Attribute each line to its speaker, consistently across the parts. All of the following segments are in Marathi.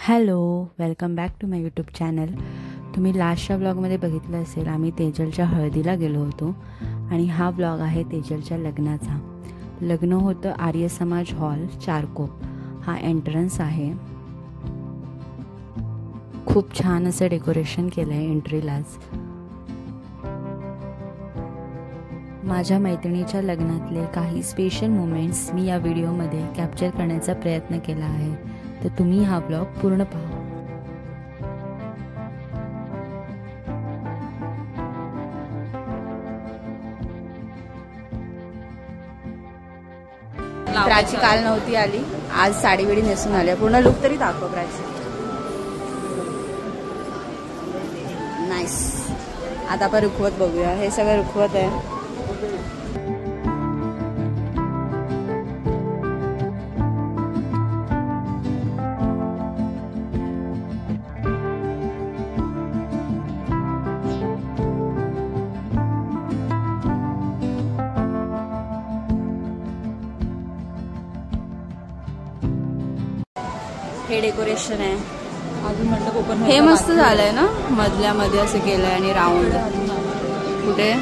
Speaker 1: Hello, welcome back to my YouTube channel. तुम्ही लास्टच्या ब्लॉगमध्ये बघितलं असेल, आम्ही तेजलच्या हळदीला गेलो होतो आणि हा ब्लॉग आहे तेजलच्या लग्नाचा. लग्न होतं आर्य समाज हॉल चारकोप. हा एंट्रन्स आहे. खूप छान असं डेकोरेशन केलं आहे एंट्रीलाच. माझ्या मैत्रिणीच्या लग्नातले काही स्पेशल मोमेंट्स मी या व्हिडिओमध्ये कॅप्चर करण्याचा प्रयत्न केला आहे, तर तुम्ही हा ब्लॉग पूर्ण पहा.
Speaker 2: प्राची काल नव्हती आली, आज साडी बिडी नेसून आली. पूर्ण लुक तरी दाखव प्राची. नाईस. आता आपण रुखवत बघूया. हे सगळं रुखवत आहे. हे डेकोरेशन आहे.
Speaker 3: अजून मंडप ओपन.
Speaker 2: हे मस्त झालंय ना, मधल्या मध्ये असं केलंय आणि राऊंड. कुठे?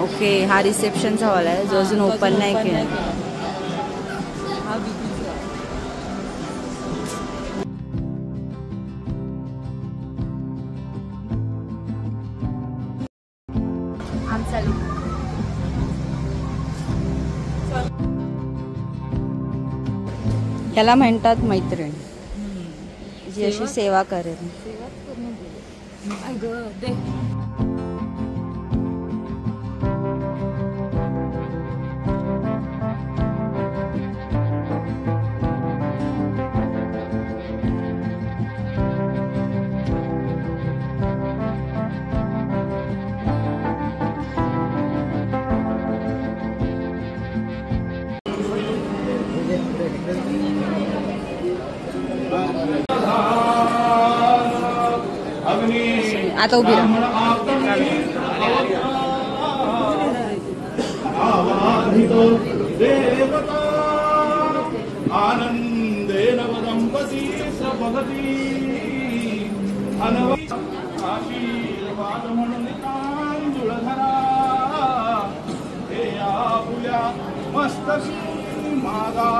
Speaker 2: ओके, हा रिसेप्शनचा हॉल आहे जो अजून ओपन नाही केला. आमचा याला म्हणतात मैत्रीण, जी अशी सेवा करेल. आता उभी राहा.
Speaker 4: आनंदेन वदंपती सपगती आशीर्वाद म्हणून तांदूळ धरा. हे आपुल्या मस्तशी मागा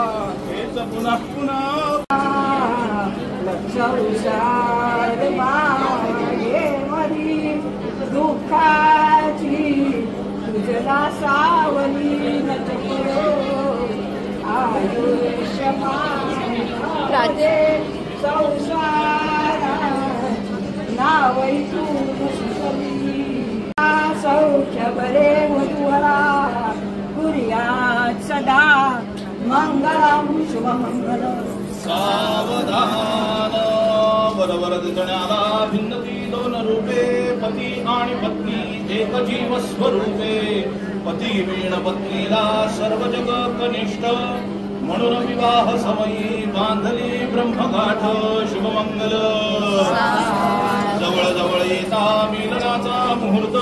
Speaker 4: हेच पुन्हा पुन्हा दुःखाची तुझला सावली राजे संसारा नावई तू सौख्य बरे मधुरा कुर्यात सदा मंगलम शुभमंगल. सावधान बरोबर दिसण्याला भिन्नती दोन रूपे, पती आणि पत्नी एक जीव स्वरूपे. पती वीण पत्नीला सर्व जग कनिष्ठ, म्हणून विवाह समयी बांधली ब्रह्मगाठ. शुभमंगल. जवळ जवळ येता मिलनाचा मुहूर्त,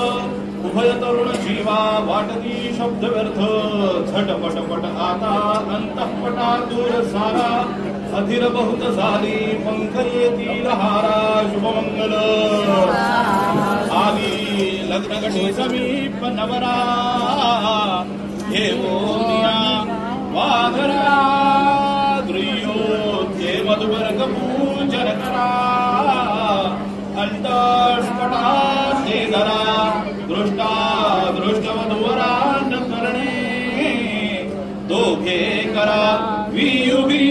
Speaker 4: उभय तरुण जीवा वाटती शब्द व्यर्थ. झटपटपट आता अंतःपटा दूर सारा, अधीर बहुत झाली पंख येतील हारा. शुभमंगल. आली लग्नगटी समीप नवरा, घेऊनिया वाघरा. द्रियोध्ये मधुवर्ग पूजन करा, अंतस्पटा ते धरा. दृष्टा दृष्ट वधूवरा न करणे, दोघे करा वियुगी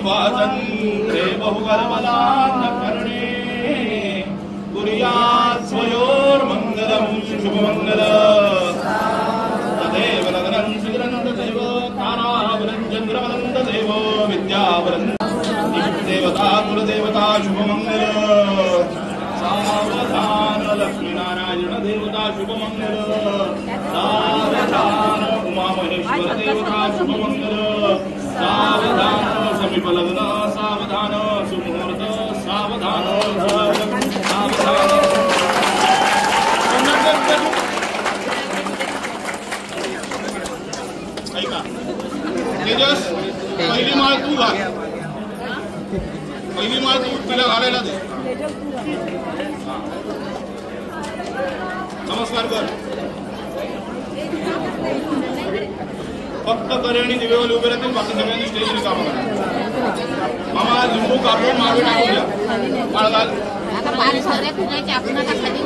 Speaker 4: वाचंत्रे बहुगर्भला न करणे. कुर्यात् स्वयोर मंगलम. शुभमंगल. तदेव लग्नं सुग्रन्त देव, तारावलं चंद्रवलंत देव, विद्यावलंत देवता कुलदेवता. शुभमंगल. सावधान लक्ष्मीनारायण देवता. शुभमंगल. सावधान उमा महेश्वर देवता. शुभमंगल. सावधान समीप लग्न, सावधान सुमुहूर्त, सावधान सावधान. ऐका तेजस, पहिली माळ तू घाल. पहिली माळ तू तिला घालायला दे. नमस्कार कर. फक्त करे आणि दिवेवाले उभे राहतील, बाकी सगळ्यांनी स्टेजची कामं करा. मामा लिंबू कापून मागे टाकून द्या. माळ घाल.
Speaker 3: आता पाणी सारे पुण्याचे आपण आता खाली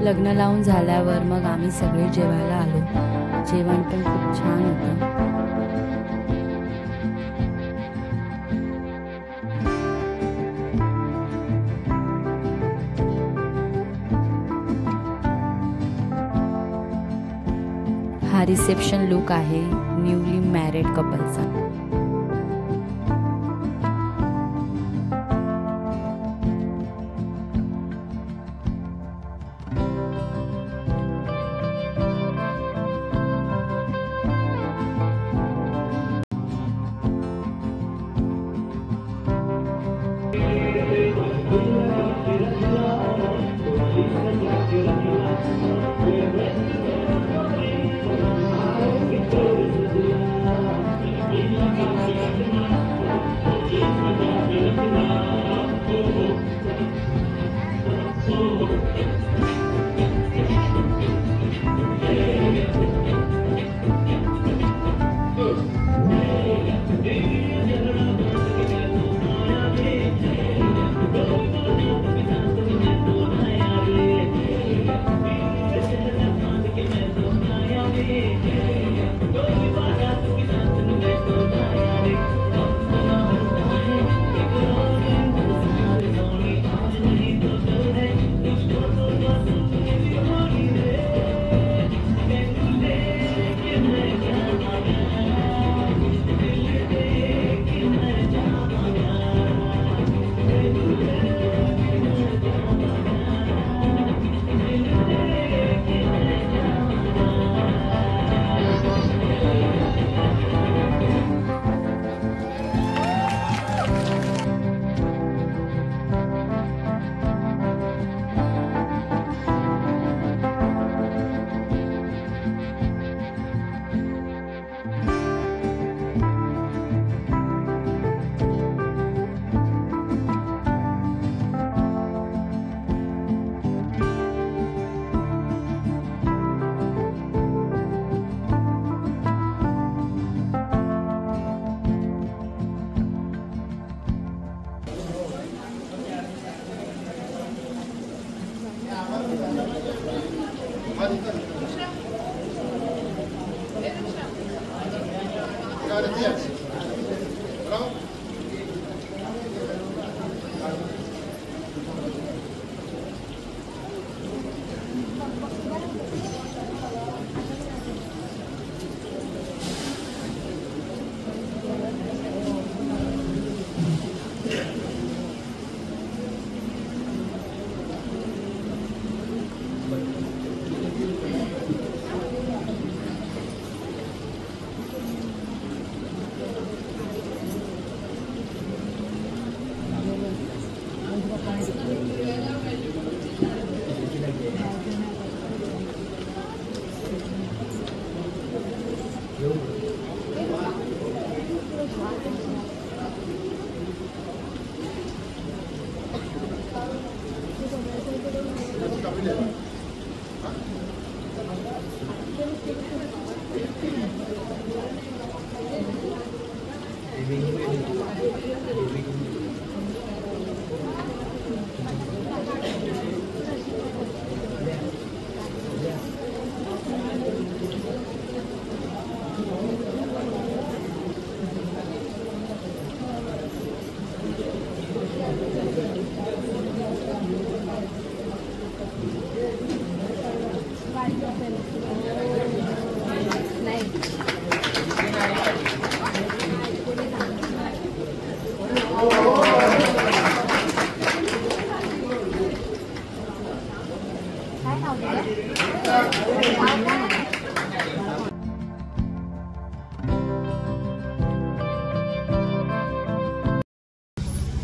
Speaker 1: लग्न लावून झाल्यावर मग आम्ही सगळे जेवायला आलो. जेवण पण खूप छान होतं. हा रिसेप्शन लुक आहे न्यूली मॅरिड कपलचा.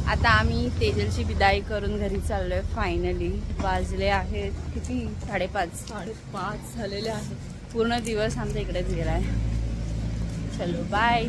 Speaker 2: आता आम्ही तेजलची विदाई करून घरी चाललोय. फायनली वाजले आहेत किती 5:30 झालेले आहेत. पूर्ण दिवस आमच्या इकडेच गेलाय. चलो बाय.